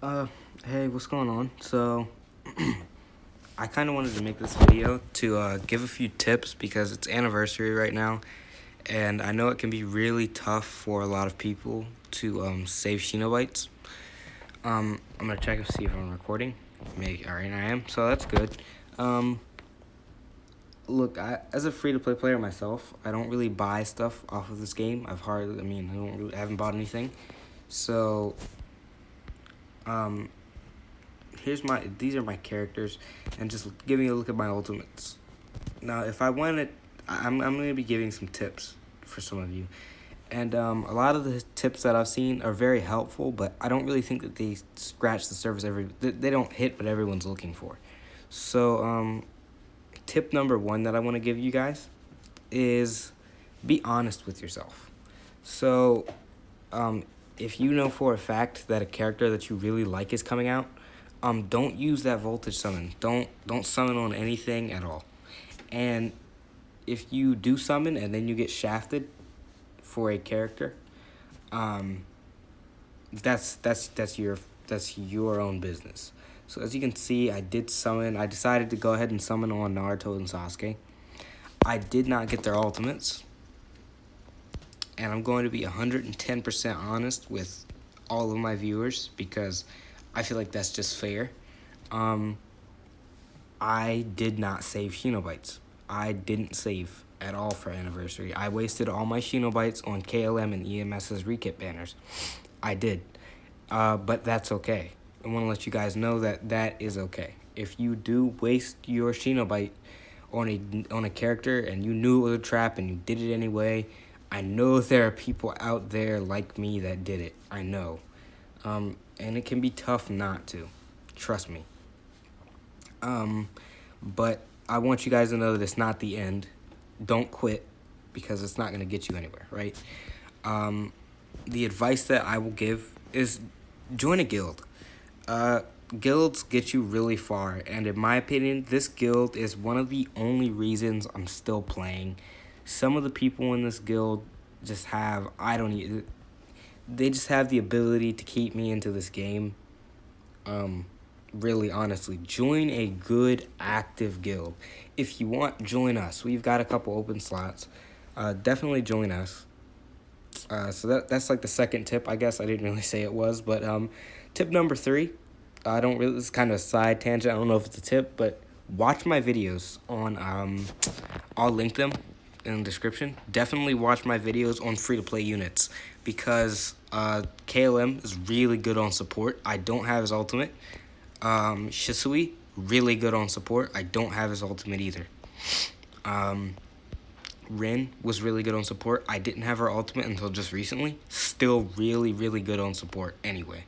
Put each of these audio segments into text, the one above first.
Uh, hey, what's going on? So, I kind of wanted to make this video to give a few tips because it's anniversary right now, and I know it can be really tough for a lot of people to save Shinobites. I'm gonna check and see if I'm recording. Maybe, all right, I am, so that's good. Look, as a free-to-play player myself, I don't really buy stuff off of this game. I haven't bought anything. So, these are my characters, and just giving a look at my ultimates. Now, if I wanted, I'm going to be giving some tips for some of you. And a lot of the tips that I've seen are very helpful, but I don't really think that they scratch the surface. They don't hit what everyone's looking for. So, tip number one that I want to give you guys is be honest with yourself. So, if you know for a fact that a character that you really like is coming out, don't use that voltage summon. Don't summon on anything at all. And if you do summon and then you get shafted for a character, that's your own business. So as you can see, I did summon. I decided to go ahead and summon on Naruto and Sasuke. I did not get their ultimates, and I'm going to be 110% honest with all of my viewers because I feel like that's just fair. I did not save Shinobites. I didn't save at all for anniversary. I wasted all my Shinobites on KLM and EMS's rekit banners. I did. But that's okay. I want to let you guys know that that is okay. If you do waste your Shinobite on a character and you knew it was a trap and you did it anyway, I know there are people out there like me that did it. I know. And it can be tough not to. Trust me. But I want you guys to know that it's not the end. Don't quit because it's not going to get you anywhere, right? The advice that I will give is join a guild. Guilds get you really far, and in my opinion, this guild is one of the only reasons I'm still playing. Some of the people in this guild just have, they just have the ability to keep me into this game. Really, honestly, join a good, active guild. If you want, join us. We've got a couple open slots. Definitely join us. So that's like the second tip, I guess. I didn't really say it was, but tip number 3, this is kind of a side tangent. I don't know if it's a tip, but watch my videos on, I'll link them in the description. Definitely watch my videos on free-to-play units because KLM is really good on support. I don't have his ultimate. Shisui, really good on support. I don't have his ultimate either. Rin was really good on support. I didn't have her ultimate until just recently. Still really, really good on support anyway.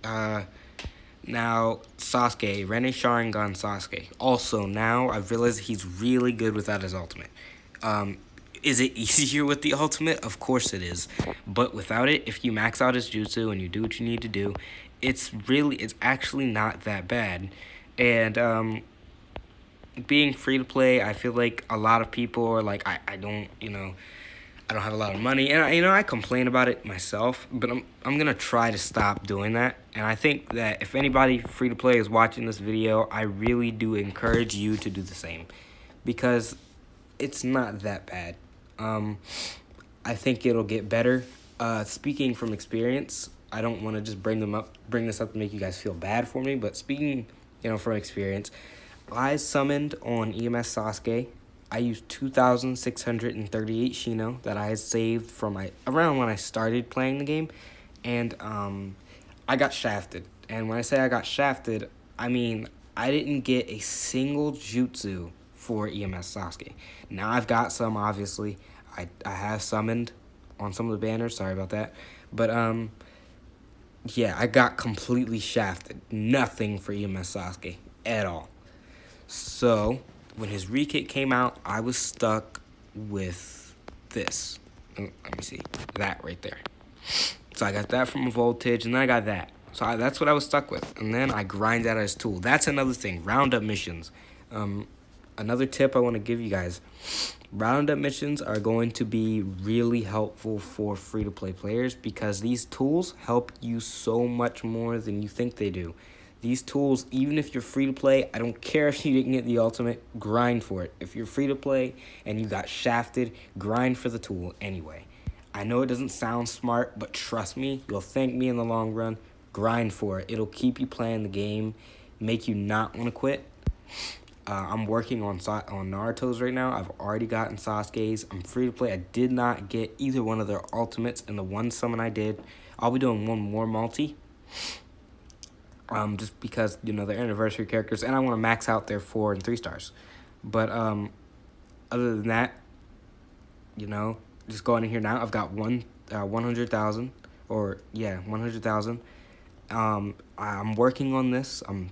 Now, Sasuke, Ren Sharingan Sasuke. Also, now I've realized he's really good without his ultimate. Is it easier with the ultimate? Of course it is. But without it, if you max out his jutsu and you do what you need to do, it's actually not that bad. And being free to play, I feel like a lot of people are like, I don't have a lot of money, and I complain about it myself, but I'm gonna try to stop doing that. And I think that if anybody free to play is watching this video, I really do encourage you to do the same, because it's not that bad. I think it'll get better. Speaking from experience, I don't want to just bring this up to make you guys feel bad for me, but speaking, from experience, I summoned on EMS Sasuke. I used 2,638 Shino that I had saved from around when I started playing the game, and I got shafted. And when I say I got shafted, I mean I didn't get a single jutsu for EMS Sasuke. Now I've got some, obviously. I have summoned on some of the banners. Sorry about that, but yeah, I got completely shafted. Nothing for EMS Sasuke at all. So when his rekit came out, I was stuck with this. Let me see. That right there. So I got that from a voltage, and then I got that. So that's what I was stuck with. And then I grind out his tool. That's another thing. Roundup missions. Another tip I want to give you guys. Roundup missions are going to be really helpful for free-to-play players because these tools help you so much more than you think they do. These tools, even if you're free-to-play, I don't care if you didn't get the ultimate, grind for it. If you're free-to-play and you got shafted, grind for the tool anyway. I know it doesn't sound smart, but trust me, you'll thank me in the long run. Grind for it. It'll keep you playing the game, make you not want to quit. I'm working on Naruto's right now. I've already gotten Sasuke's. I'm free to play. I did not get either one of their ultimates in the one summon I did. I'll be doing one more multi. Just because, you know, they're anniversary characters, and I want to max out their 4 and 3 stars. But other than that, you know, just going in here now. I've got 100,000, or yeah, 100,000. I'm working on this. I'm,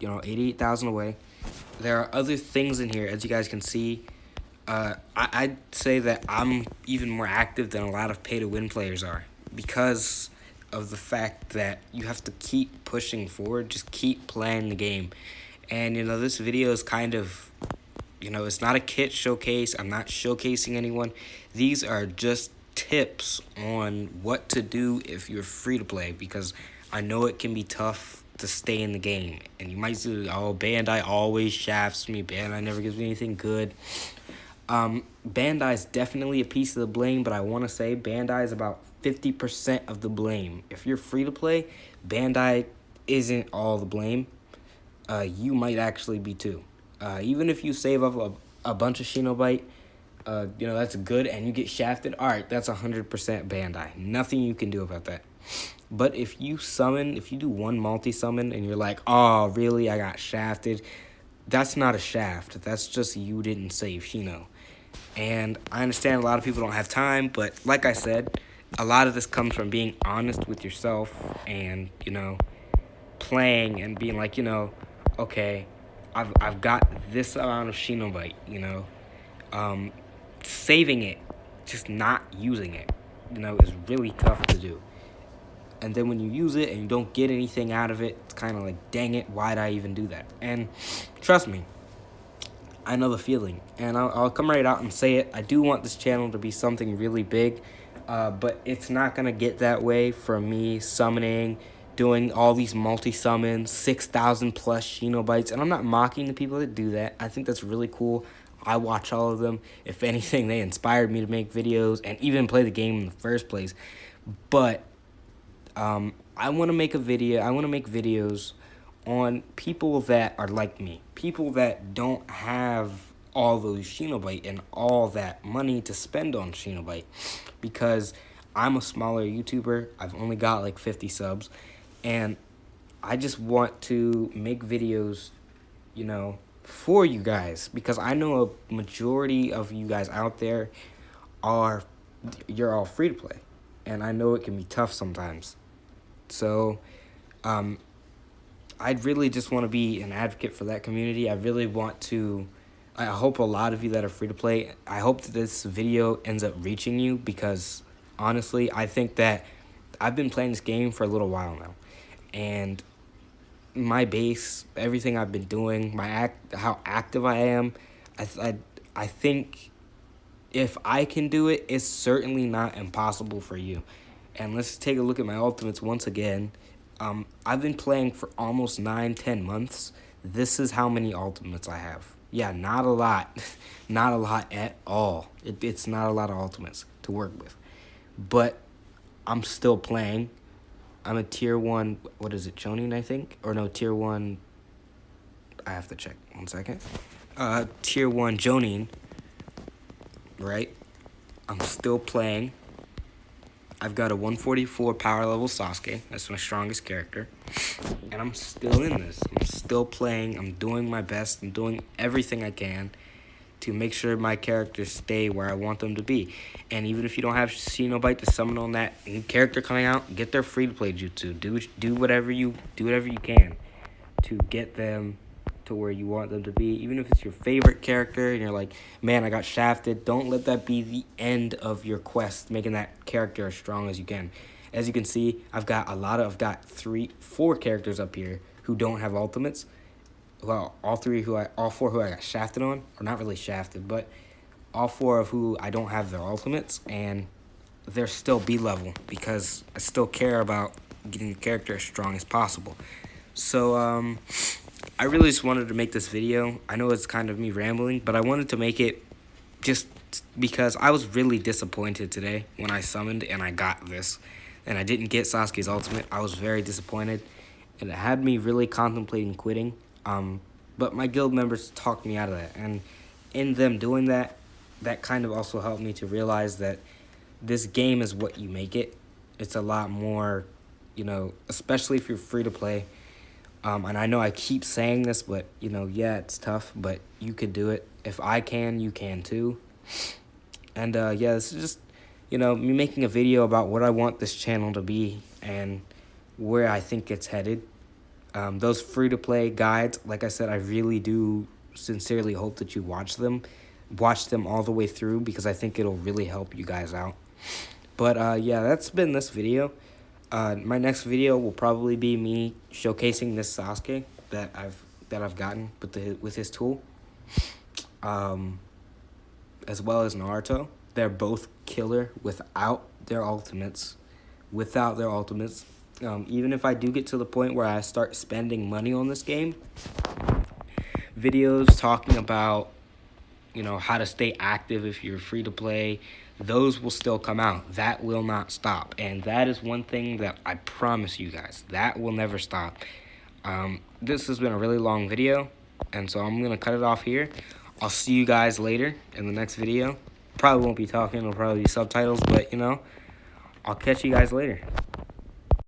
88,000 away. There are other things in here, as you guys can see. I'd say that I'm even more active than a lot of pay-to-win players are because of the fact that you have to keep pushing forward, just keep playing the game. And, this video is kind of, it's not a kit showcase. I'm not showcasing anyone. These are just tips on what to do if you're free to play, because I know it can be tough to stay in the game. And you might say, oh, Bandai always shafts me. Bandai never gives me anything good. Bandai's definitely a piece of the blame, but I want to say Bandai is about 50% of the blame. If you're free to play, Bandai isn't all the blame. You might actually be too. Even if you save up a bunch of Shinobite, that's good, and you get shafted, alright, that's 100% Bandai. Nothing you can do about that. But if you do one multi-summon and you're like, oh, really, I got shafted, that's not a shaft. That's just you didn't save Shino. And I understand a lot of people don't have time, but like I said, a lot of this comes from being honest with yourself and, playing and being like, okay, I've got this amount of Shinobite, saving it, just not using it, is really tough to do. And then when you use it and you don't get anything out of it, it's kind of like, dang it, why'd I even do that? And trust me, I know the feeling. And I'll come right out and say it. I do want this channel to be something really big, but it's not going to get that way from me summoning, doing all these multi-summons, 6,000 plus Shinobites. And I'm not mocking the people that do that. I think that's really cool. I watch all of them. If anything, they inspired me to make videos and even play the game in the first place. But I want to make a video. I want to make videos on people that are like me. People that don't have all those Shinobite and all that money to spend on Shinobite. Because I'm a smaller YouTuber. I've only got like 50 subs. And I just want to make videos, for you guys. Because I know a majority of you guys out there you're all free to play. And I know it can be tough sometimes. So, I'd really just want to be an advocate for that community. I really want to, I hope a lot of you that are free to play, I hope that this video ends up reaching you, because honestly, I think that I've been playing this game for a little while now. And my base, everything I've been doing, how active I am, I think if I can do it, it's certainly not impossible for you. And let's take a look at my ultimates once again. I've been playing for almost 9-10 months. This is how many ultimates I have. Yeah, not a lot. Not a lot at all. It's not a lot of ultimates to work with. But I'm still playing. I'm a tier 1, what is it, Chonin, I think? Or no, tier 1, I have to check, 1 second. Tier 1 Jonin, right? I'm still playing. I've got a 144 power level Sasuke. That's my strongest character. And I'm still in this. I'm still playing. I'm doing my best. I'm doing everything I can to make sure my characters stay where I want them to be. And even if you don't have Shinobite to summon on that new character coming out, get their free-to-play jutsu. Do whatever you can to get them to where you want them to be. Even if it's your favorite character and you're like, man, I got shafted, don't let that be the end of your quest, making that character as strong as you can. As you can see, I've got 4 characters up here who don't have ultimates. Well, all 4 who I got shafted on, or not really shafted, but all 4 of who I don't have their ultimates, and they're still B level because I still care about getting the character as strong as possible. So I really just wanted to make this video. I know it's kind of me rambling, but I wanted to make it just because I was really disappointed today when I summoned and I got this, and I didn't get Sasuke's ultimate. I was very disappointed, and it had me really contemplating quitting. But my guild members talked me out of that, and in them doing that, that kind of also helped me to realize that this game is what you make it. It's a lot more, you know, especially if you're free to play. And I know I keep saying this, but, you know, yeah, it's tough, but you could do it. If I can, you can too. And, yeah, this is just, you know, me making a video about what I want this channel to be and where I think it's headed. Those free-to-play guides, like I said, I really do sincerely hope that you watch them all the way through, because I think it'll really help you guys out. But, yeah, that's been this video. My next video will probably be me showcasing this Sasuke that I've gotten with his tool, as well as Naruto. They're both killer without their ultimates. Even if I do get to the point where I start spending money on this game, videos talking about, you know, how to stay active if you're free to play, those will still come out. That will not stop. And that is one thing that I promise you guys, that will never stop. This has been a really long video, and so I'm going to cut it off here. I'll see you guys later in the next video. Probably won't be talking, it'll probably be subtitles, but, you know, I'll catch you guys later.